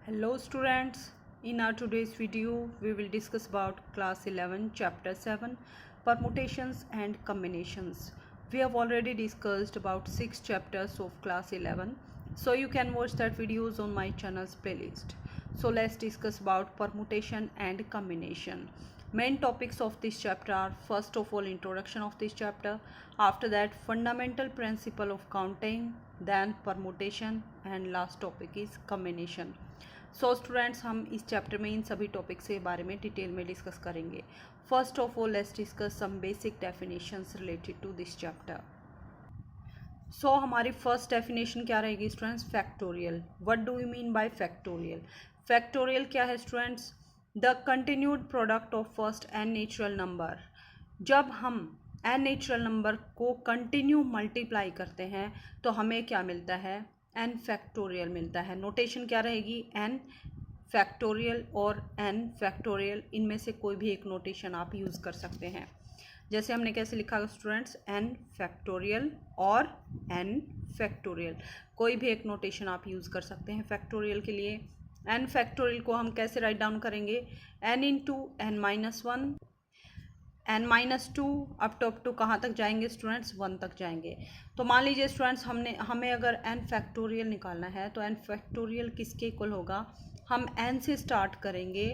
Hello students, in our today's video we will discuss about class 11 chapter 7 permutations and combinations. We have already discussed about 6 chapters of class 11, so you can watch that videos on my channel's playlist. So let's discuss about permutation and combination. Main topics of this chapter are first of all introduction of this chapter, after that fundamental principle of counting, then permutation and last topic is combination. So students हम इस chapter में इन सभी topic के बारे में detail में discuss करेंगे. First of all let's discuss some basic definitions related to this chapter. So हमारी फर्स्ट डेफिनेशन क्या रहेगी students? Factorial. What do you mean by factorial? Factorial क्या है students? The continued product of first n natural number. जब हम n natural number को continue multiply करते हैं तो हमें क्या मिलता है? एन फैक्टोरियल मिलता है. नोटेशन क्या रहेगी? एन फैक्टोरियल और एन फैक्टोरियल, इनमें से कोई भी एक नोटेशन आप यूज़ कर सकते हैं. जैसे हमने कैसे लिखा स्टूडेंट्स? एन फैक्टोरियल और एन फैक्टोरियल, कोई भी एक नोटेशन आप यूज़ कर सकते हैं फैक्टोरियल के लिए. एन फैक्टोरियल को हम कैसे राइट डाउन करेंगे? N into n minus one, n minus two up to कहाँ तक जाएंगे स्टूडेंट्स? वन तक जाएंगे. तो मान लीजिए स्टूडेंट्स हमें अगर एन फैक्टोरियल निकालना है तो एन फैक्टोरियल किसके इक्वल होगा? हम एन से स्टार्ट करेंगे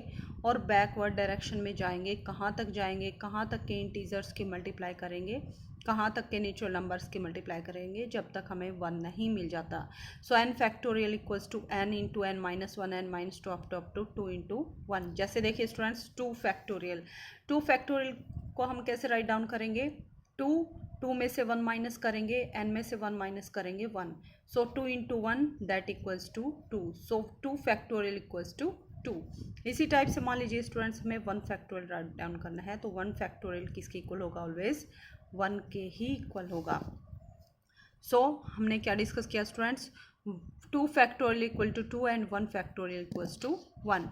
और बैकवर्ड डायरेक्शन में जाएंगे. कहाँ तक जाएंगे? कहाँ तक के इंटीजर्स की मल्टीप्लाई करेंगे? कहाँ तक के नेचुरल नंबर्स की मल्टीप्लाई करेंगे? जब तक हमें वन नहीं मिल जाता. So n factorial equals to n into n minus one, n minus two up to two into one. जैसे देखिए स्टूडेंट्स, टू फैक्टोरियल को हम कैसे राइट डाउन करेंगे? टू में से वन माइनस करेंगे, एन में से वन माइनस करेंगे one. So two into one that equals to two. So two factorial equals to two. इसी टाइप से मान लीजिए स्टूडेंट्स हमें वन फैक्टोरियल राइट डाउन करना है तो वन फैक्टोरियल किसके इक्वल होगा? ऑलवेज वन के ही इक्वल होगा. सो हमने क्या डिस्कस किया students? Two factorial equal two two and one factorial equals to one.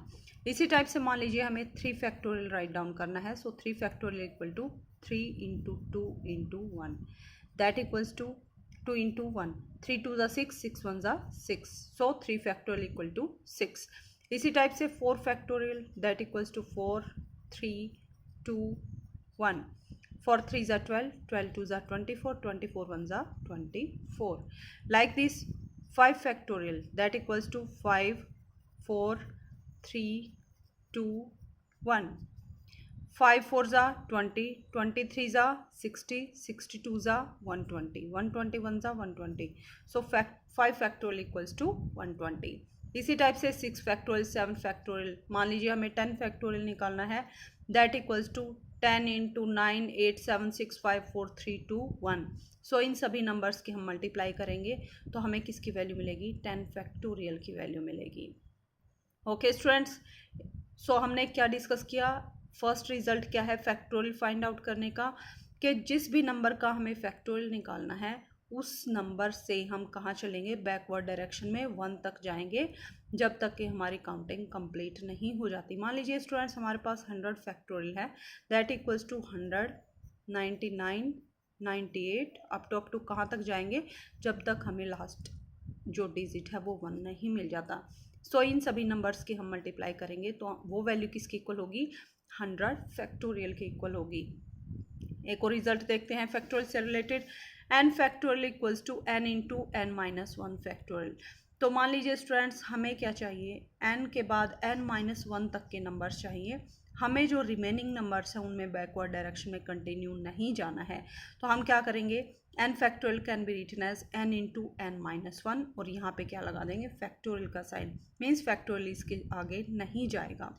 इसी टाइप से मान लीजिए हमें थ्री फैक्टोरियल राइट डाउन करना है. So three factorial equal to three into two into one that equals to two into one. Three two ज़ा six, six one ज़ा six. So three factorial equal to six. इसी type से four factorial that equals to four, three, two, one. Four three ज़ा twelve, twelve two ज़ा twenty four, twenty four one ज़ा twenty four. Like this five factorial that equals to five, four, three, two, one. Five four ज़ा twenty, twenty three ज़ा sixty, sixty two ज़ा one twenty, one twenty one ज़ा one twenty. So five factorial equals to one twenty. इसी type से six factorial, seven factorial. मान लीजिए हमें ten factorial निकालना है that equals to ten into nine, eight, seven, six, five, four, three, two, one. So इन सभी numbers की हम मल्टीप्लाई करेंगे तो हमें किसकी वैल्यू मिलेगी? टेन फैक्टोरियल की वैल्यू मिलेगी. ओके स्टूडेंट्स, सो हमने क्या डिस्कस किया? फर्स्ट रिजल्ट क्या है फैक्टोरियल फाइंड आउट करने का? कि जिस भी नंबर का हमें फैक्टोरियल निकालना है उस नंबर से हम कहाँ चलेंगे? बैकवर्ड डायरेक्शन में वन तक जाएंगे जब तक कि हमारी काउंटिंग कंप्लीट नहीं हो जाती. मान लीजिए स्टूडेंट्स हमारे पास 100 फैक्टोरियल है that equals to 100, 99, 98 up to कहाँ तक जाएंगे? जब तक हमें लास्ट जो डिजिट है वो वन नहीं मिल जाता. सो इन सभी नंबर्स की हम मल्टीप्लाई करेंगे तो वो वैल्यू किसकी इक्वल होगी? 100 फैक्टोरियल के इक्वल होगी. एक और रिजल्ट देखते हैं फैक्टोरियल से related. N factorial equals to n into n minus one factorial. तो मान लीजिए स्टूडेंट्स हमें क्या चाहिए? एन के बाद एन माइनस वन तक के नंबर्स चाहिए. हमें जो रिमेनिंग नंबर्स हैं उनमें बैकवर्ड डायरेक्शन में कंटिन्यू नहीं जाना है. तो हम क्या करेंगे? N factorial can be written as n into n minus one और यहाँ पे क्या लगा देंगे? फैक्टोरियल का साइन. मीन्स फैक्टोरियल इसके आगे नहीं जाएगा.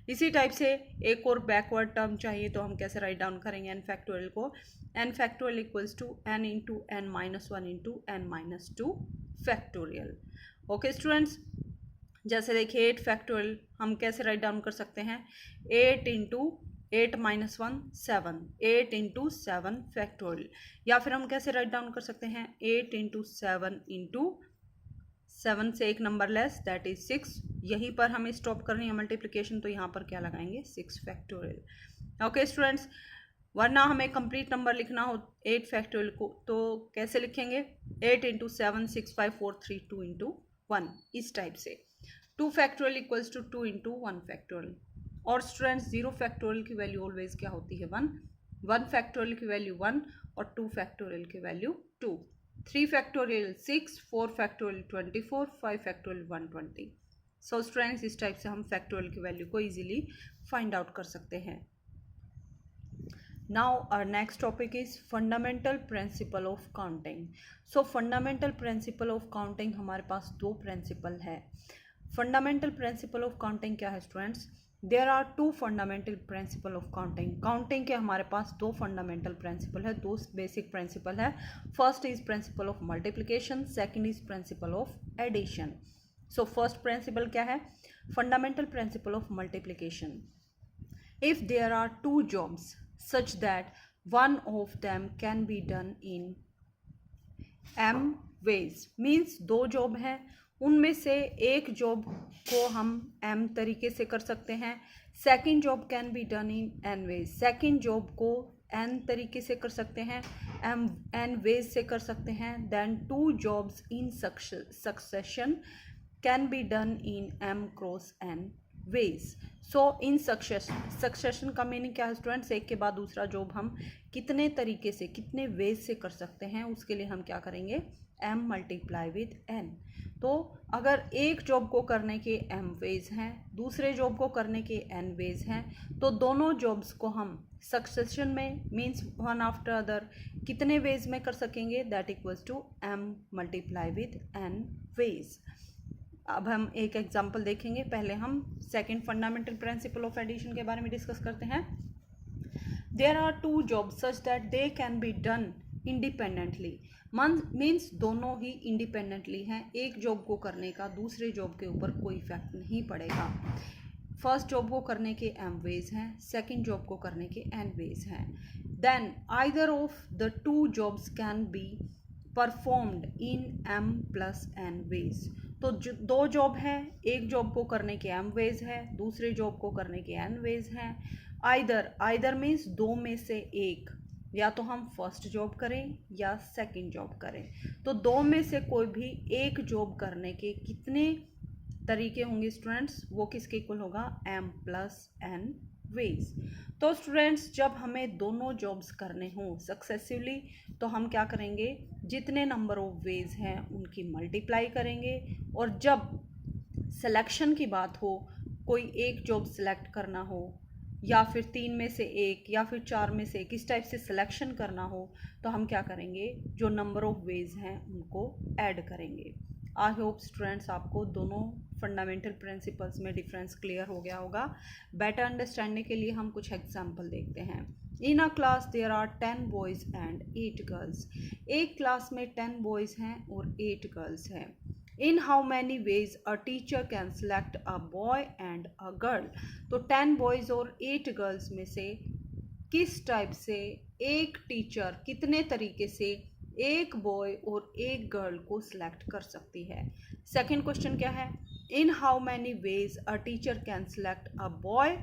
इसी टाइप से एक और बैकवर्ड टर्म चाहिए तो हम कैसे राइट डाउन करेंगे एन फैक्टोरियल को? N factorial equals to n into n minus one into n minus two factorial. Okay students, जैसे देखिए एट फैक्टोरियल हम कैसे राइट डाउन कर सकते हैं? Eight into eight minus one, seven. Eight into seven factorial. या फिर हम कैसे राइट डाउन कर सकते हैं? Eight into seven into seven से एक number less that is six. यहीं पर हमें स्टॉप करनी है मल्टीप्लिकेशन तो यहाँ पर क्या लगाएंगे? Six factorial. ओके स्टूडेंट्स, वरना हमें कंप्लीट नंबर लिखना हो एट फैक्टोरियल को तो कैसे लिखेंगे? Eight into seven, six, five, four, three, two into one. इस टाइप से. 2 factorial equals to 2 into 1 factorial. और स्टूडेंट्स 0 फैक्टोरियल की वैल्यू ऑलवेज क्या होती है 1, 1 फैक्टोरियल की वैल्यू 1 और 2 फैक्टोरियल की value 2, 3 factorial 6, 4 factorial 24, 5 factorial 120। So students इस टाइप से हम फैक्टोरियल की वैल्यू को इजीली फाइंड आउट कर सकते हैं। Now our next topic is fundamental principle of counting. So fundamental principle of counting हमारे पास दो प्रिंसिपल है। फंडामेंटल प्रिंसिपल ऑफ काउंटिंग क्या है students? There are two fundamental principle of counting. Counting के हमारे पास दो फंडामेंटल प्रिंसिपल है, दो बेसिक प्रिंसिपल है। First is principle of multiplication, second is principle of addition. So first principle क्या है? Fundamental principle of multiplication. If there are two jobs such that one of them can be done in m ways, means दो job हैं, उनमें से एक job को हम m तरीके से कर सकते हैं। Second job can be done in n ways, second job को n तरीके से कर सकते हैं, n ways से कर सकते हैं। Then two jobs in succession can be done in m cross n ways। So in succession का मीनिंग क्या है स्टूडेंट्स? एक के बाद दूसरा जॉब हम कितने तरीके से, कितने वेज से कर सकते हैं, उसके लिए हम क्या करेंगे? m multiply with n। तो अगर एक जॉब को करने के m वेज हैं, दूसरे जॉब को करने के n वेज हैं, तो दोनों जॉब्स को हम सक्सेशन में मीन्स वन आफ्टर अदर कितने वेज में कर सकेंगे? That equals to m multiply with n ways. अब हम एक एग्जांपल देखेंगे। पहले हम second fundamental principle of addition के बारे में डिस्कस करते हैं। There are two jobs such that they can be done independently, means दोनों ही इंडिपेंडेंटली हैं, एक जॉब को करने का दूसरे जॉब के ऊपर कोई इफेक्ट नहीं पड़ेगा। फर्स्ट जॉब को करने के m वेज हैं, सेकंड जॉब को करने के n वेज हैं। Then either of the two jobs can be performed in m plus n ways. तो दो जॉब है, एक जॉब को करने के m वेज है, दूसरे जॉब को करने के n वेज हैं। आइदर मीन्स दो में से एक, या तो हम फर्स्ट जॉब करें या सेकंड जॉब करें। तो दो में से कोई भी एक जॉब करने के कितने तरीके होंगे स्टूडेंट्स? वो किसके इक्वल होगा? m plus n ways. तो स्टूडेंट्स जब हमें दोनों जॉब्स करने हों सक्सेसिवली, तो हम क्या करेंगे? जितने नंबर ऑफ वेज हैं उनकी मल्टीप्लाई करेंगे, और जब सिलेक्शन की बात हो, कोई एक जॉब सिलेक्ट करना हो, या फिर तीन में से एक, या फिर चार में से एक, इस टाइप से सिलेक्शन करना हो, तो हम क्या करेंगे? जो नंबर ऑफ वेज हैं उनको ऐड करेंगे। आई होप स्टूडेंट्स आपको दोनों फंडामेंटल प्रिंसिपल्स में डिफरेंस क्लियर हो गया होगा। बेटर अंडरस्टैंडिंग के लिए हम कुछ एग्जाम्पल देखते हैं। In a class there are 10 boys and 8 girls. एक क्लास में 10 बॉयज़ हैं और 8 गर्ल्स हैं। In how many ways a teacher can select a boy and a girl. तो 10 बॉयज़ और 8 गर्ल्स में से किस टाइप से एक टीचर कितने तरीके से एक बॉय और एक गर्ल को सिलेक्ट कर सकती है? सेकंड क्वेश्चन क्या है? इन how many ways a teacher can select a boy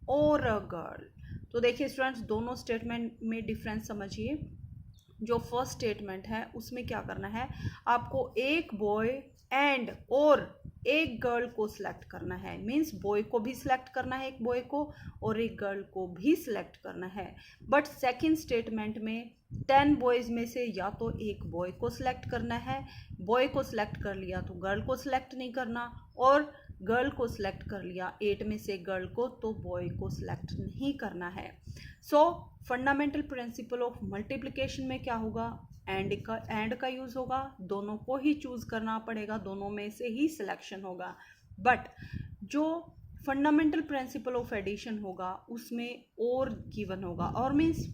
और अ गर्ल। तो देखिए स्टूडेंट्स दोनों स्टेटमेंट में डिफरेंस समझिए। जो फर्स्ट स्टेटमेंट है उसमें क्या करना है? आपको एक बॉय एंड और एक गर्ल को सिलेक्ट करना है, मीन्स बॉय को भी सिलेक्ट करना है, एक बॉय को, और एक गर्ल को भी सिलेक्ट करना है। बट सेकंड स्टेटमेंट में 10 बॉयज़ में से या तो एक बॉय को सिलेक्ट करना है, बॉय को सिलेक्ट कर लिया तो गर्ल को सिलेक्ट नहीं करना, और गर्ल को सिलेक्ट कर लिया 8 में से गर्ल को, तो बॉय को सिलेक्ट नहीं करना है। सो फंडामेंटल प्रिंसिपल ऑफ मल्टीप्लिकेशन में क्या होगा? एंड का यूज़ होगा, दोनों को ही चूज़ करना पड़ेगा, दोनों में से ही सिलेक्शन होगा। बट जो फंडामेंटल प्रिंसिपल ऑफ एडिशन होगा उसमें और गिवन होगा, और मीन्स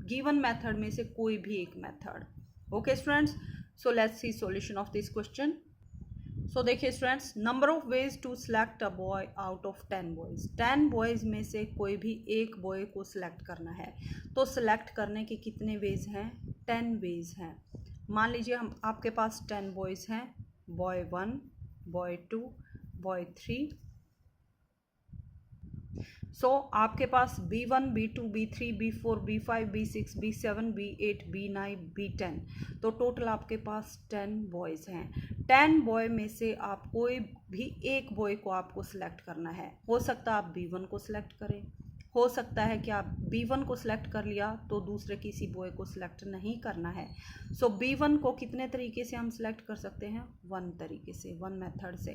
गिवन मेथड में से कोई भी एक method. Okay students, so let's see solution of this question. So देखिए students, number of ways to select a boy out of 10 boys. 10 boys में से कोई भी एक बॉय को सिलेक्ट करना है, तो सिलेक्ट करने के कितने वेज हैं? 10 वेज हैं। मान लीजिए हम आपके पास 10 बॉयज़ हैं, बॉय 1, बॉय 2, बॉय 3 सो आपके पास B1, B2, B3, B4, B5, B6, B7, B8, B9, B10, तो टोटल आपके पास 10 बॉयज़ हैं। 10 बॉय में से आप कोई भी एक बॉय को आपको सिलेक्ट करना है। हो सकता है आप B1 को सिलेक्ट करें, हो सकता है कि आप B1 को सिलेक्ट कर लिया तो दूसरे किसी बॉय को सिलेक्ट नहीं करना है। सो B1 को कितने तरीके से हम सिलेक्ट कर सकते हैं? 1 तरीके से, 1 मेथड से।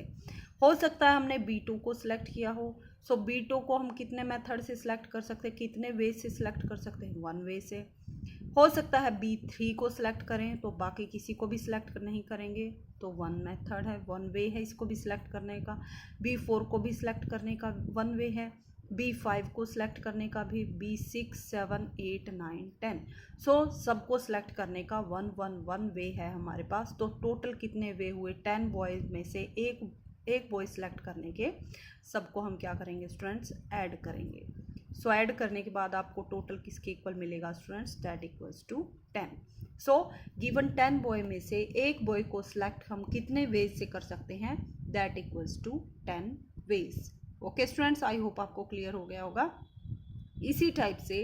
हो सकता है हमने B2 को सिलेक्ट किया हो, सो B2 को हम कितने मेथड से सिलेक्ट कर सकते हैं, कितने वे से सिलेक्ट कर सकते हैं? 1 वे से। हो सकता है B3 को सिलेक्ट करें तो बाकी किसी को भी सिलेक्ट नहीं करेंगे, तो 1 मेथड है, 1 वे है इसको भी सिलेक्ट करने का। B4 को भी सिलेक्ट करने का 1 वे है। B5 को सिलेक्ट करने का भी, B6, 7, 8, 9, 10। सो सबको सिलेक्ट करने का 1 वे है हमारे पास। तो टोटल कितने वे हुए? 10 बॉयज़ में से एक बॉय सिलेक्ट करने के सबको हम क्या करेंगे स्टूडेंट्स? ऐड करेंगे। सो ऐड करने के बाद आपको टोटल किसके इक्वल मिलेगा students? That equals to 10। So given 10 boy में से एक बॉय को सिलेक्ट हम कितने वेज से कर सकते हैं? That equals to 10 ways. Okay students, I hope आपको क्लियर हो गया होगा। इसी टाइप से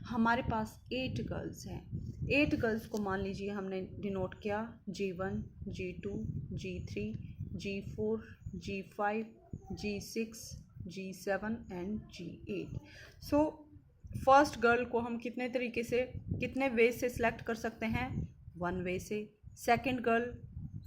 हमारे पास 8 गर्ल्स हैं। 8 गर्ल्स को मान लीजिए हमने डिनोट किया G1, G2, G3, G4, G5, G6, G7 and G8। So first girl को हम कितने तरीके से, कितने वे से सिलेक्ट कर सकते हैं? 1 वे से। सेकंड गर्ल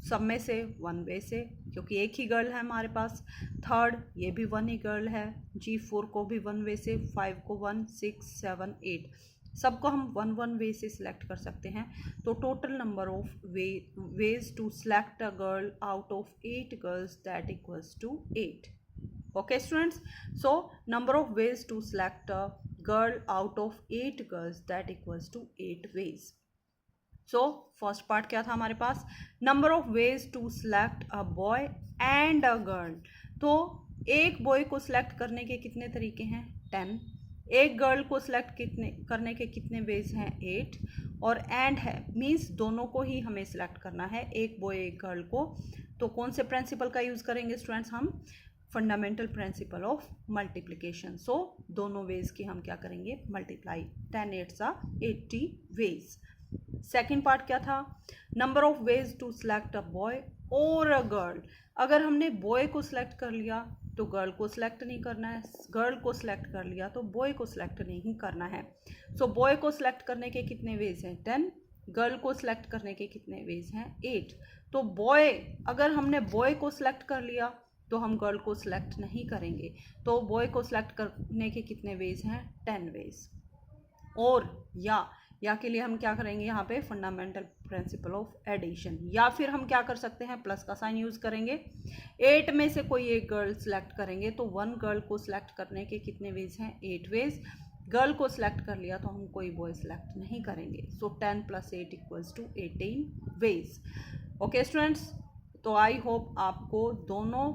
सब में से 1 वे से, क्योंकि एक ही गर्ल है हमारे पास। थर्ड, ये भी 1 ही गर्ल है। G4 को भी 1 वे से, 5 को 1, 6, 7, 8 सबको हम 1 वे से सिलेक्ट कर सकते हैं। तो total number of ways to select a girl out of 8 girls that equals to 8। Okay students, so number of ways to select a girl out of 8 girls that equals to 8 ways. So first part क्या था हमारे पास? Number of ways to select a boy and a girl. तो एक boy को select करने के कितने तरीके हैं? 10। एक गर्ल को सिलेक्ट करने के कितने वेज हैं? 8। और एंड है मीन्स दोनों को ही हमें सिलेक्ट करना है, एक बॉय एक गर्ल को। तो कौन से प्रिंसिपल का यूज़ करेंगे स्टूडेंट्स? हम फंडामेंटल प्रिंसिपल ऑफ मल्टीप्लिकेशन। सो दोनों वेज की हम क्या करेंगे? मल्टीप्लाई। 10 8 80 वेज। सेकेंड पार्ट क्या था? Number of ways to select a boy और अ गर्ल। अगर हमने बॉय को सिलेक्ट कर लिया तो गर्ल को सिलेक्ट नहीं करना है, गर्ल को सिलेक्ट कर लिया तो बॉय को सिलेक्ट नहीं करना है। सो बॉय को सिलेक्ट करने के कितने वेज हैं? 10। गर्ल को सिलेक्ट करने के कितने वेज हैं? 8। तो बॉय, अगर हमने बॉय को सिलेक्ट कर लिया तो हम गर्ल को सिलेक्ट नहीं करेंगे, तो बॉय को सिलेक्ट करने के कितने वेज हैं? 10 वेज। और या के लिए हम क्या करेंगे यहाँ पे? Fundamental principle of addition. या फिर हम क्या कर सकते हैं? प्लस का साइन यूज़ करेंगे। 8 में से कोई एक गर्ल सिलेक्ट करेंगे तो 1 गर्ल को सिलेक्ट करने के कितने वेज हैं? 8 वेज। गर्ल को सिलेक्ट कर लिया तो हम कोई बॉय सिलेक्ट नहीं करेंगे। सो 10 + 8 = 18 वेज। ओके स्टूडेंट्स, तो आई होप आपको दोनों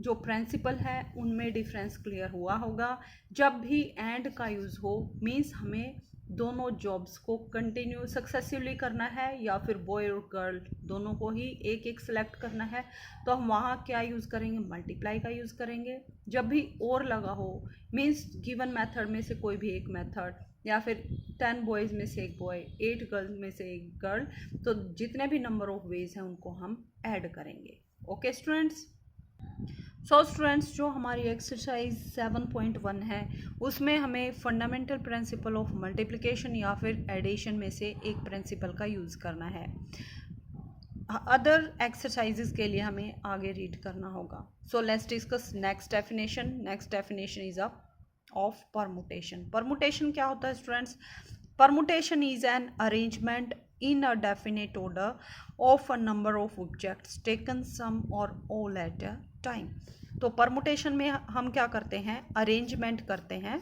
जो प्रिंसिपल है उनमें डिफरेंस क्लियर हुआ होगा। जब भी एंड का यूज़ हो मीन्स हमें दोनों जॉब्स को कंटिन्यू सक्सेसिवली करना है या फिर बॉय और गर्ल दोनों को ही एक एक सिलेक्ट करना है, तो हम वहाँ क्या यूज़ करेंगे? मल्टीप्लाई का यूज़ करेंगे। जब भी और लगा हो मीन्स गिवन मेथड में से कोई भी एक मेथड, या फिर 10 बॉयज़ में से एक बॉय, 8 गर्ल्स में से एक गर्ल, तो जितने भी नंबर ऑफ वेज हैं उनको हम ऐड करेंगे। ओके स्टूडेंट्स, सो स्टूडेंट्स, जो हमारी एक्सरसाइज 7.1 है उसमें हमें फंडामेंटल प्रिंसिपल ऑफ मल्टीप्लिकेशन या फिर एडिशन में से एक प्रिंसिपल का यूज़ करना है। अदर एक्सरसाइजेज के लिए हमें आगे रीड करना होगा। So let's discuss next definition. Next definition is of permutation. Permutation क्या होता है students? Permutation is an arrangement in a definite order of a number of objects taken some or all at a time। तो permutation में हम क्या करते हैं? Arrangement करते हैं।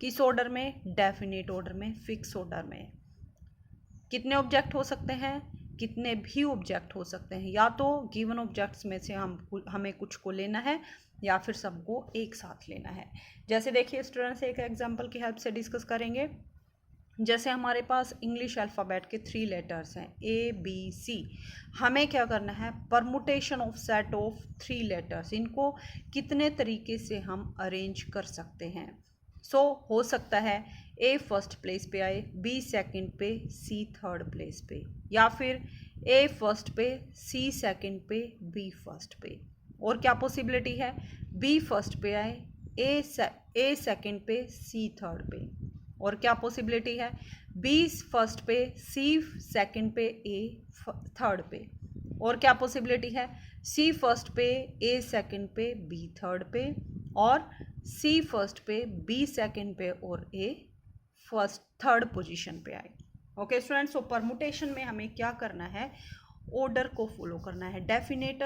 किस ऑर्डर में? डेफिनेट ऑर्डर में, फिक्स ऑर्डर में। कितने ऑब्जेक्ट हो सकते हैं? कितने भी ऑब्जेक्ट हो सकते हैं। या तो गिवन ऑब्जेक्ट्स में से हमें कुछ को लेना है या फिर सबको एक साथ लेना है। जैसे देखिए स्टूडेंट्स, एक एग्जांपल की हेल्प से डिस्कस करेंगे। जैसे हमारे पास इंग्लिश अल्फ़ाबेट के 3 लेटर्स हैं ABC, हमें क्या करना है, permutation of set of 3 letters, इनको कितने तरीके से हम अरेंज कर सकते हैं। हो सकता है A फर्स्ट प्लेस पे आए, B सेकंड पे, C थर्ड प्लेस पे, या फिर A फर्स्ट पे, C सेकंड पे, B फर्स्ट पे। और क्या पॉसिबिलिटी है, B फर्स्ट पे आए, A सेकंड पे, C थर्ड पे। और क्या पॉसिबिलिटी है, B फर्स्ट पे, C सेकंड पे, A थर्ड पे। और क्या पॉसिबिलिटी है, C फर्स्ट पे, A सेकंड पे, B थर्ड पे, और C फर्स्ट पे, B सेकंड पे, और A फर्स्ट थर्ड पोजीशन पे आए। ओके स्टूडेंट्स, सो परमुटेशन में हमें क्या करना है, ऑर्डर को फॉलो करना है, डेफिनेट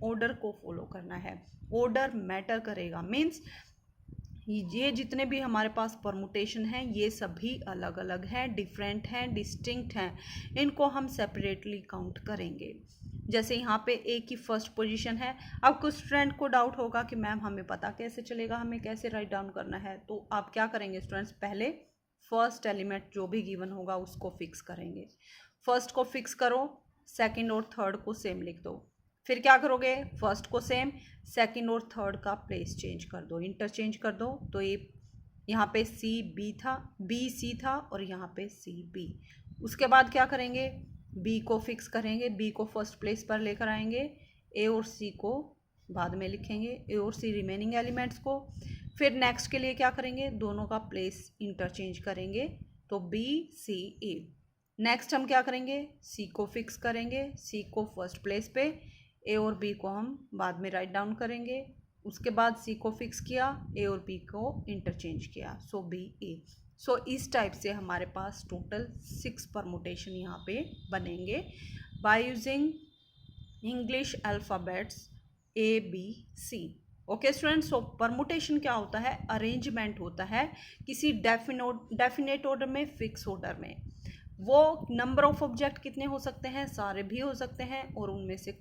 ऑर्डर को फॉलो करना है। ऑर्डर मैटर करेगा, मीन्स ये जितने भी हमारे पास परमुटेशन हैं ये सभी अलग अलग हैं, डिफरेंट हैं, डिस्टिंक्ट हैं, इनको हम सेपरेटली काउंट करेंगे। जैसे यहाँ पे ए की फर्स्ट पोजीशन है। अब कुछ स्टूडेंट को डाउट होगा कि मैम हमें पता कैसे चलेगा, हमें कैसे राइट डाउन करना है। तो आप क्या करेंगे स्टूडेंट्स, पहले फर्स्ट एलिमेंट जो भी गिवन होगा उसको फिक्स करेंगे। फर्स्ट को फिक्स करो, सेकंड और थर्ड को सेम लिख दो। फिर क्या करोगे, फर्स्ट को सेम, सेकंड और थर्ड का प्लेस चेंज कर दो, इंटरचेंज कर दो। तो ये यहाँ पे बी सी था और यहाँ पे सी बी। उसके बाद क्या करेंगे, बी को फिक्स करेंगे, बी को फर्स्ट प्लेस पर लेकर आएंगे, ए और सी को बाद में लिखेंगे, ए और सी रिमेनिंग एलिमेंट्स को। फिर नेक्स्ट के लिए क्या करेंगे, दोनों का प्लेस इंटरचेंज करेंगे, तो बी सी ए। नेक्स्ट हम क्या करेंगे, सी को फिक्स करेंगे, सी को फर्स्ट प्लेस पे, ए और बी को हम बाद में राइट डाउन करेंगे। उसके बाद सी को फिक्स किया, ए और बी को इंटरचेंज किया, सो बी ए। सो इस टाइप से हमारे पास टोटल 6 परमुटेशन यहाँ पे बनेंगे by using English alphabets ABC। Okay students, so permutation क्या होता है, अरेंजमेंट होता है किसी डेफिनेट ऑर्डर में, फिक्स ऑर्डर में। वो नंबर ऑफ ऑब्जेक्ट कितने हो सकते हैं, सारे भी हो सकते हैं, और उनमें से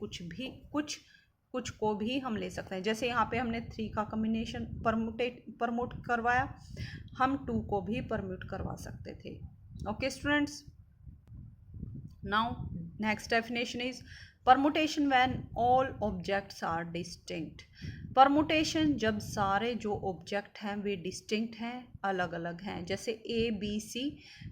कुछ को भी हम ले सकते हैं। जैसे यहाँ पे हमने 3 का कम्बिनेशन परमुट करवाया, हम 2 को भी परम्यूट करवा सकते थे। Okay students, now next definition is permutation when all objects are distinct. Permutation जब सारे जो ऑब्जेक्ट हैं वे डिस्टिंक्ट हैं, अलग अलग हैं। जैसे ABC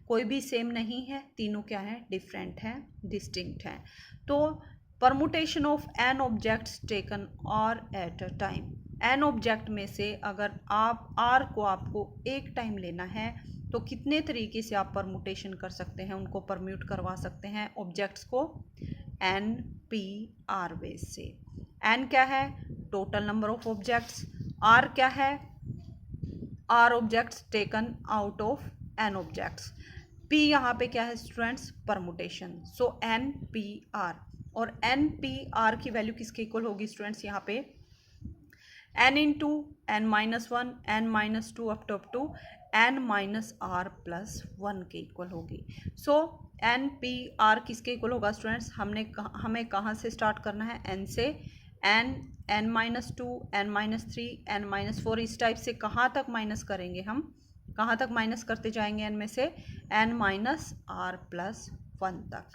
कोई भी सेम नहीं है, तीनों क्या हैं, डिफरेंट हैं, डिस्टिंक्ट हैं। तो permutation of n objects taken r at a time, n object में से अगर आप आर को आपको एक टाइम लेना है तो कितने तरीके से आप परमुटेशन कर सकते हैं, उनको परम्यूट करवा सकते हैं ऑब्जेक्ट्स को, NPR बेस से। एन क्या है, total number of objects, r क्या है, r objects taken out of n objects, p यहाँ पे क्या है स्टूडेंट्स, परमुटेशन। सो NPR, और NPR की वैल्यू किसके इक्वल होगी स्टूडेंट्स, यहाँ पे n into n-1, n-2 up to n-r+1 के इक्वल होगी। सो NPR किसके इक्वल होगा स्टूडेंट्स, हमें कहाँ से स्टार्ट करना है, n से, n-2, n-3, n-4, इस टाइप से कहाँ तक माइनस करेंगे हम, कहाँ तक माइनस करते जाएंगे n में से, n-r+1 तक।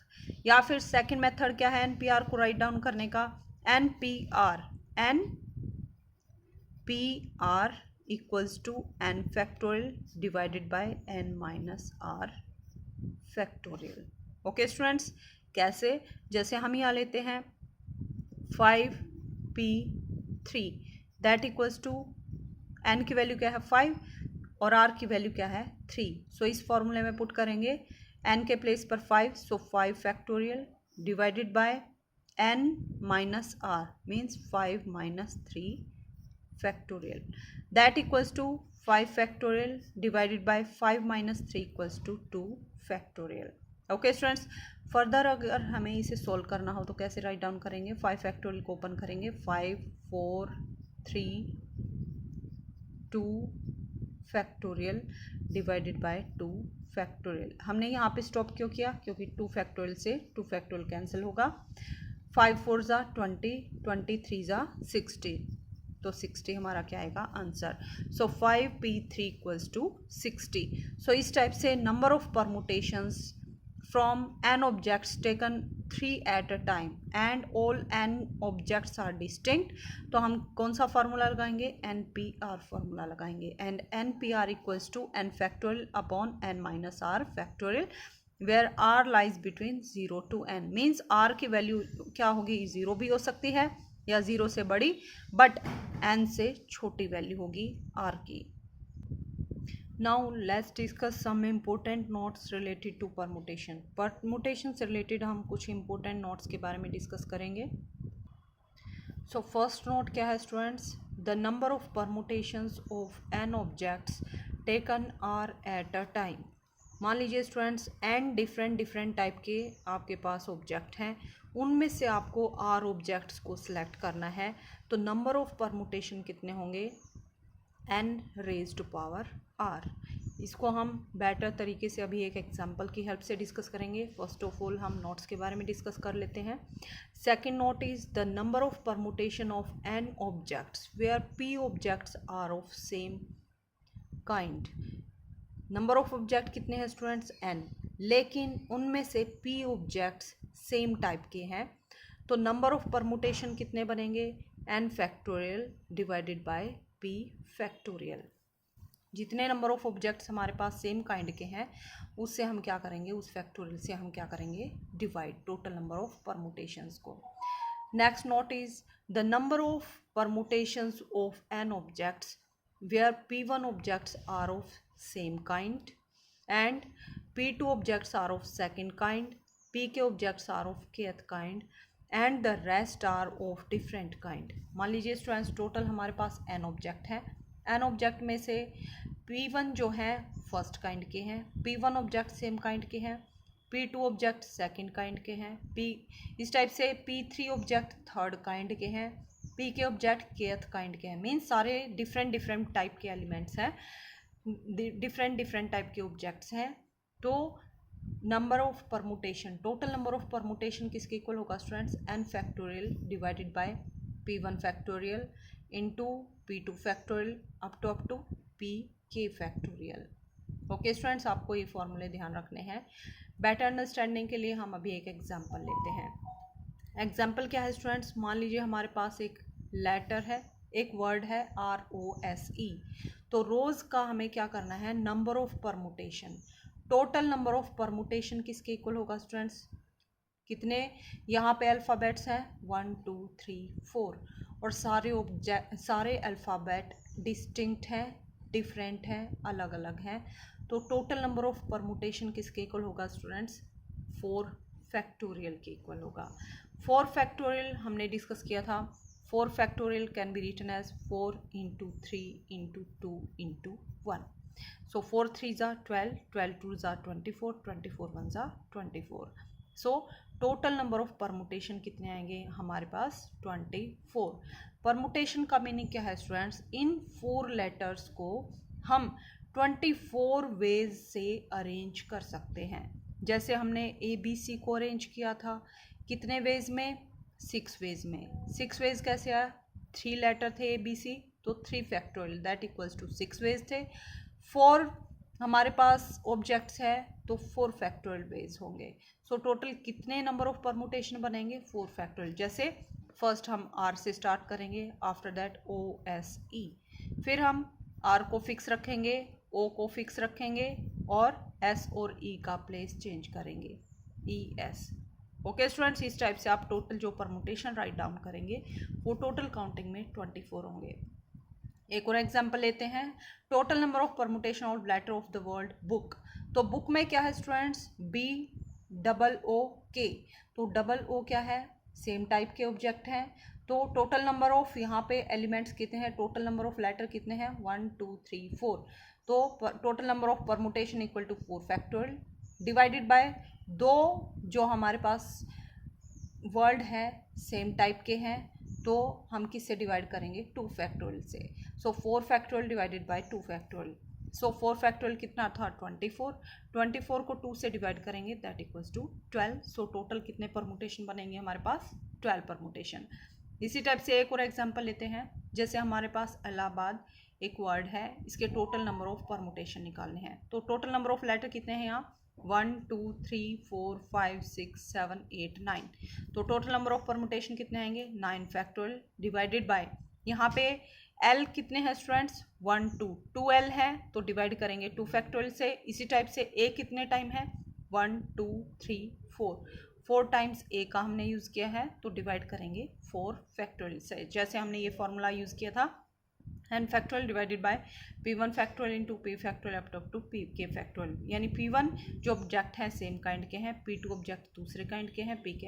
या फिर सेकंड मेथड क्या है NPR को राइट डाउन करने का, NPR equals to n factorial divided by n-r factorial. Okay students, कैसे, जैसे हम यहाँ लेते हैं 5p3 that equals to n की वैल्यू क्या है 5 और r की वैल्यू क्या है 3। सो इस फॉर्मूले में पुट करेंगे n के प्लेस पर 5, सो 5 factorial divided by n-r means 5-3 factorial, that equals to 5 factorial divided by 5-3 equals to 2 factorial। Okay students, further अगर हमें इसे सॉल्व करना हो तो कैसे राइट डाउन करेंगे, 5 फैक्टोरियल को ओपन करेंगे, 5, 4, 3, 2 फैक्टोरियल डिवाइडेड बाय 2 फैक्टोरियल। हमने यहाँ पे स्टॉप क्यों किया, क्योंकि 2 फैक्टोरियल से 2 फैक्टोरियल कैंसिल होगा, 5 4 ज़ा 20, 23 ज़ा 60, तो 60 हमारा क्या आएगा answer. So 5p3 equals to 60। So इस टाइप से number of permutations from n objects taken 3 at a time and all n objects are distinct, तो हम कौन सा फार्मूला लगाएंगे, NPR फार्मूला लगाएंगे, and NPR equals to n factorial upon n minus r factorial, where r lies between 0 to n। Means r की value क्या होगी, 0 भी हो सकती है या 0 से बड़ी, बट n से छोटी वैल्यू होगी r की। Now let's discuss some important notes related to permutation। permutation से related हम कुछ important notes के बारे में discuss करेंगे। So first note क्या है students, the number of permutations of n objects taken are at a time। मान लीजिए स्टूडेंट्स n डिफरेंट टाइप के आपके पास ऑब्जेक्ट हैं, उनमें से आपको r ऑब्जेक्ट्स को सिलेक्ट करना है, तो नंबर ऑफ परमुटेशन कितने होंगे, n raise to power r। इसको हम बेटर तरीके से अभी एक एग्जांपल की हेल्प से डिस्कस करेंगे। फर्स्ट ऑफ ऑल हम नोट्स के बारे में डिस्कस कर लेते हैं। Second note is the number of permutation of n objects where p objects are of same kind. Number of object कितने हैं स्टूडेंट्स, n, लेकिन उनमें से p ऑब्जेक्ट्स सेम टाइप के हैं, तो नंबर ऑफ परमुटेशन कितने बनेंगे, n factorial divided bye p factorial. जितने नंबर ऑफ ऑब्जेक्ट्स हमारे पास सेम काइंड के हैं उससे हम क्या करेंगे, उस फैक्टोरियल से हम क्या करेंगे, divide total number of permutations को। Next note is the number of permutations of n objects where p1 objects are of same kind and p2 objects are of second kind, pk objects are of kth kind and the rest are of different kind. मान लीजिए students total हमारे पास n object है, n object में से p1 जो है first kind के हैं, p1 ऑब्जेक्ट सेम काइंड के हैं, p2 ऑब्जेक्ट सेकंड काइंड के हैं, इस टाइप से p3 ऑब्जेक्ट थर्ड काइंड के हैं, pk ऑब्जेक्ट kth काइंड के हैं। मीन्स सारे डिफरेंट टाइप के एलिमेंट्स हैं, डिफरेंट टाइप के ऑब्जेक्ट्स हैं। तो number of permutation, total number of permutation किसके इक्वल होगा students, n factorial divided by p1 factorial into p2 factorial up to pk factorial. Okay students, आपको ये फॉर्मूले ध्यान रखने हैं। बेटर अंडरस्टैंडिंग के लिए हम अभी एक एग्जांपल लेते हैं। एग्जांपल क्या है स्टूडेंट्स, मान लीजिए हमारे पास एक लेटर है, एक वर्ड है ROSE, तो रोज़ का हमें क्या करना है, number of permutation. Total number of permutation किसके इक्वल होगा स्टूडेंट्स, कितने यहाँ पे अल्फ़ाबेट्स हैं 1 2 3 4, और सारे अल्फ़ाबेट डिस्टिंक्ट हैं, डिफरेंट हैं, अलग अलग हैं, तो टोटल नंबर ऑफ परमुटेशन किसके इक्वल होगा स्टूडेंट्स, 4 फैक्टोरियल के इक्वल होगा। 4 फैक्टोरियल हमने डिस्कस किया था, 4 factorial can be written as 4 into 3 into 2 into 1। So 4 3s are 12, 12 2s are 24, 24 1s are 24। So total number of permutation कितने आएंगे हमारे पास, 24। परमुटेशन का मीनिंग क्या है स्टूडेंट्स, इन 4 लेटर्स को हम 24 वेज से अरेंज कर सकते हैं। जैसे हमने ABC को अरेंज किया था कितने वेज में, 6 वेज में। 6 वेज कैसे आया, 3 लेटर थे ABC, तो 3 factorial that equals to 6 ways थे। 4 हमारे पास ऑब्जेक्ट्स है तो 4 फैक्टोरियल वेज होंगे। सो टोटल कितने नंबर ऑफ परमुटेशन बनेंगे, 4 फैक्टोरियल। जैसे फर्स्ट हम R से स्टार्ट करेंगे, आफ्टर दैट OSE, फिर हम R को फिक्स रखेंगे, O को फिक्स रखेंगे और S और E का प्लेस चेंज करेंगे, ES। ओके स्टूडेंट्स, इस टाइप से आप टोटल जो परमुटेशन राइट डाउन करेंगे वो टोटल काउंटिंग में 24 होंगे। एक और एग्जांपल लेते हैं, total number of permutation of letter of the word book. तो बुक में क्या है स्टूडेंट्स, BOOK, तो O क्या है, सेम टाइप के ऑब्जेक्ट हैं, तो टोटल नंबर ऑफ यहाँ पे एलिमेंट्स कितने हैं, टोटल नंबर ऑफ लेटर कितने हैं, 1 2 3 4, तो total number of permutation equal to 4 factorial divided by 2 जो हमारे पास वर्ड है सेम टाइप के हैं, तो हम किससे डिवाइड करेंगे, 2 फैक्टोरियल से। So 4 factorial divided by 2 factorial. So 4 factorial कितना था, 24 को 2 से डिवाइड करेंगे that equals to 12। So total कितने परमुटेशन बनेंगे हमारे पास, 12 परमुटेशन। इसी टाइप से एक और एग्जांपल लेते हैं। जैसे हमारे पास इलाहाबाद एक वर्ड है, इसके टोटल नंबर ऑफ परमुटेशन निकालने हैं। तो टोटल नंबर ऑफ लेटर कितने हैं यहाँ? 1 2 3 4 5 6 7 8 9। तो टोटल नंबर ऑफ परमुटेशन कितने आएंगे? 9 फैक्टोरियल डिवाइडेड बाय, यहाँ पे L कितने हैं स्टूडेंट्स? 1 2 2L है तो डिवाइड करेंगे 2 फैक्टोरियल से। इसी टाइप से A कितने टाइम है? 1 2 3 4 टाइम्स A का हमने यूज़ किया है तो डिवाइड करेंगे 4 फैक्टोरियल से। जैसे हमने ये फॉर्मूला यूज़ किया था, n factorial divided by p1 factorial into p factorial up to pk factorial. यानी p1 जो ऑब्जेक्ट हैं सेम काइंड के हैं, p2 ऑब्जेक्ट दूसरे काइंड के हैं, pk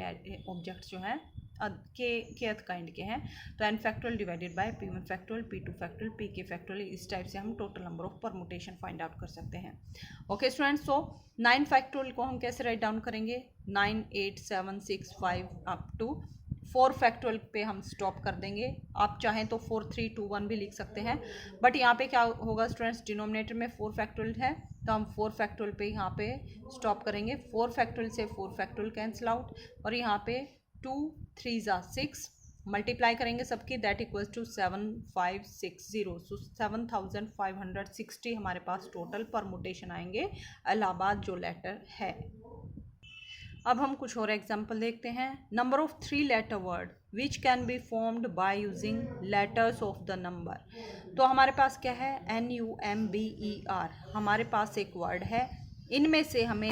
ऑब्जेक्ट जो हैं के काइंड के हैं। तो n factorial divided by p1 factorial, p2 factorial, pk factorial. इस टाइप से हम total number of permutation find out कर सकते हैं। ओके स्टूडेंट्स, सो 9 फैक्टोरियल को हम कैसे राइट डाउन करेंगे? 9 8 7 6 5 अप टू 4 फैक्टोरियल पे हम स्टॉप कर देंगे। आप चाहें तो 4 3 2 1 भी लिख सकते हैं, बट यहाँ पे क्या होगा स्टूडेंट्स, डिनोमिनेटर में 4 फैक्टोरियल है तो हम 4 फैक्टोरियल पे यहाँ पे स्टॉप करेंगे। 4 फैक्टोरियल से 4 फैक्टोरियल कैंसिल आउट, और यहाँ पे 2 3 ज़ा 6 मल्टीप्लाई करेंगे सबकी, दैट इक्वल्स टू 7560। सो 7560 हमारे पास टोटल परमुटेशन आएंगे इलाहाबाद जो लेटर है। अब हम कुछ और एग्जाम्पल देखते हैं। Number of 3 letter word which can be formed by using letters of the number. तो हमारे पास क्या है? NUMBER हमारे पास एक वर्ड है, इनमें से हमें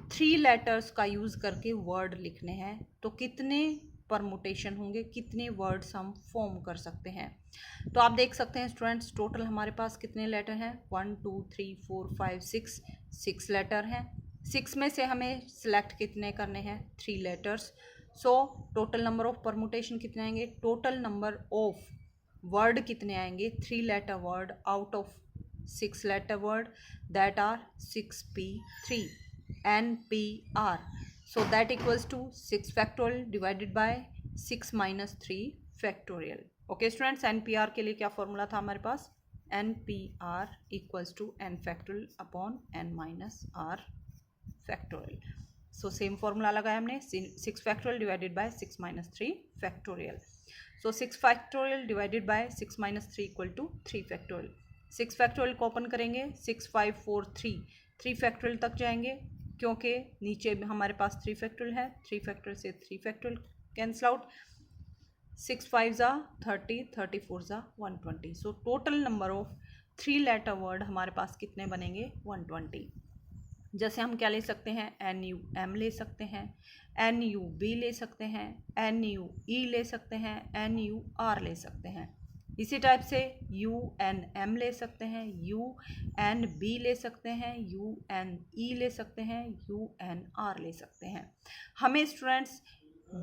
3 लेटर्स का यूज़ करके वर्ड लिखने हैं। तो कितने परमुटेशन होंगे, कितने वर्ड्स हम फॉर्म कर सकते हैं? तो आप देख सकते हैं स्टूडेंट्स, टोटल हमारे पास कितने लेटर हैं? 1 2 3 4 5 6 लेटर हैं। 6 में से हमें सिलेक्ट कितने करने हैं? 3 letters. So total number of permutation कितने आएंगे? टोटल नंबर ऑफ वर्ड कितने आएंगे? 3 letter word out of 6 letter word, that are 6p3 NPR। So that equals to 6 factorial divided by 6 minus 3 factorial. Okay students, NPR के लिए क्या formula था हमारे पास? NPR equals to n factorial upon n minus r factorial. So same formula लगाया हमने, 6 factorial divided by 6 minus 3 factorial. So 6 factorial divided by 6 minus 3 equal to 3 factorial. 6 factorial को open करेंगे, 6 5 4 3 फैक्टोरियल तक जाएंगे, क्योंकि नीचे हमारे पास 3 फैक्टोरियल है। 3 फैक्टोरियल से 3 फैक्टोरियल कैंसिल आउट, 6 5 ज़ा 30 30 4 ज़ा 120। So total number of 3 letter word हमारे पास कितने बनेंगे? 120। जैसे हम क्या ले सकते हैं? NUM ले सकते हैं, NUB ले सकते हैं, NUE ले सकते हैं, NUR ले सकते हैं। इसी टाइप से UNM ले सकते हैं, UNB ले सकते हैं, UNE ले सकते हैं, UNR ले सकते हैं। हमें स्टूडेंट्स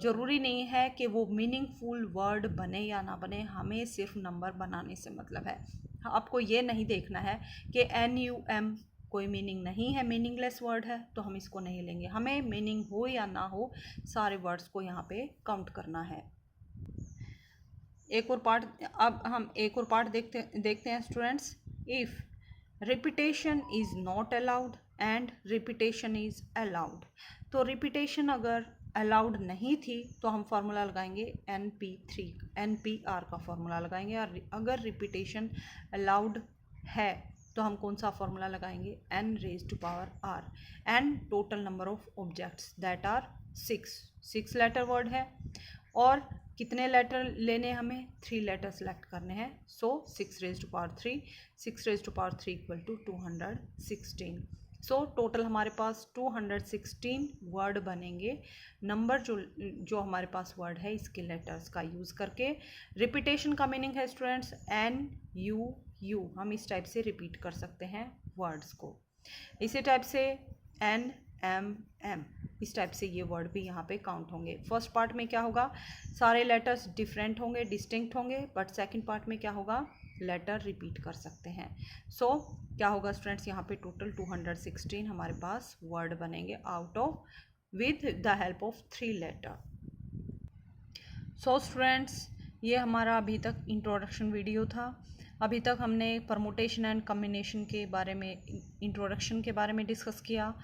ज़रूरी नहीं है कि वो मीनिंगफुल वर्ड बने या ना बने, हमें सिर्फ नंबर बनाने से मतलब है। आपको ये नहीं देखना है कि NUM कोई मीनिंग नहीं है, मीनिंगलेस वर्ड है तो हम इसको नहीं लेंगे। हमें मीनिंग हो या ना हो, सारे वर्ड्स को यहाँ पे काउंट करना है। एक और पार्ट, अब हम एक और पार्ट देखते हैं students. If repetition is not allowed and repetition is allowed. तो रिपीटेशन अगर अलाउड नहीं थी तो हम फार्मूला लगाएंगे NPR का फार्मूला लगाएंगे, और अगर रिपीटेशन अलाउड है तो हम कौन सा फॉर्मूला लगाएंगे? n raise to power r। And total number of objects that are 6 letter word है, और कितने लेटर लेने हमें? 3 लेटर सेलेक्ट करने हैं। So 6 raise to power 3, 6 raise to power 3 equal टू 216। सो टोटल हमारे पास 216 वर्ड बनेंगे। नंबर जो हमारे पास वर्ड है इसके लेटर्स का यूज़ करके। रिपीटेशन का मीनिंग है स्टूडेंट्स NUU, हम इस टाइप से रिपीट कर सकते हैं वर्ड्स को। इसी टाइप से NMM, इस टाइप से ये वर्ड भी यहाँ पे काउंट होंगे। फर्स्ट पार्ट में क्या होगा? सारे लेटर्स डिफरेंट होंगे, डिस्टिंक्ट होंगे, बट सेकंड पार्ट में क्या होगा? लेटर रिपीट कर सकते हैं। सो क्या होगा स्टूडेंट्स? यहाँ पे टोटल 216 हमारे पास वर्ड बनेंगे out of with the help of 3 letter. So students, ये हमारा अभी तक इंट्रोडक्शन वीडियो था। अभी तक हमने परमुटेशन एंड कम्बिनेशन के बारे में, इंट्रोडक्शन के बारे में डिस्कस किया।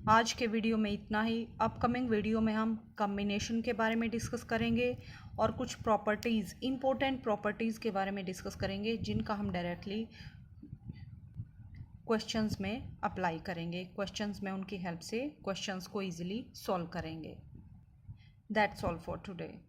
आज के वीडियो में इतना ही। अपकमिंग वीडियो में हम कम्बिनेशन के बारे में डिस्कस करेंगे और कुछ प्रॉपर्टीज़, इम्पोर्टेंट प्रॉपर्टीज़ के बारे में डिस्कस करेंगे जिनका हम डायरेक्टली क्वेश्चंस में अप्लाई करेंगे। क्वेश्चंस में उनकी हेल्प से क्वेश्चंस को ईजिली सॉल्व करेंगे। That's all for today.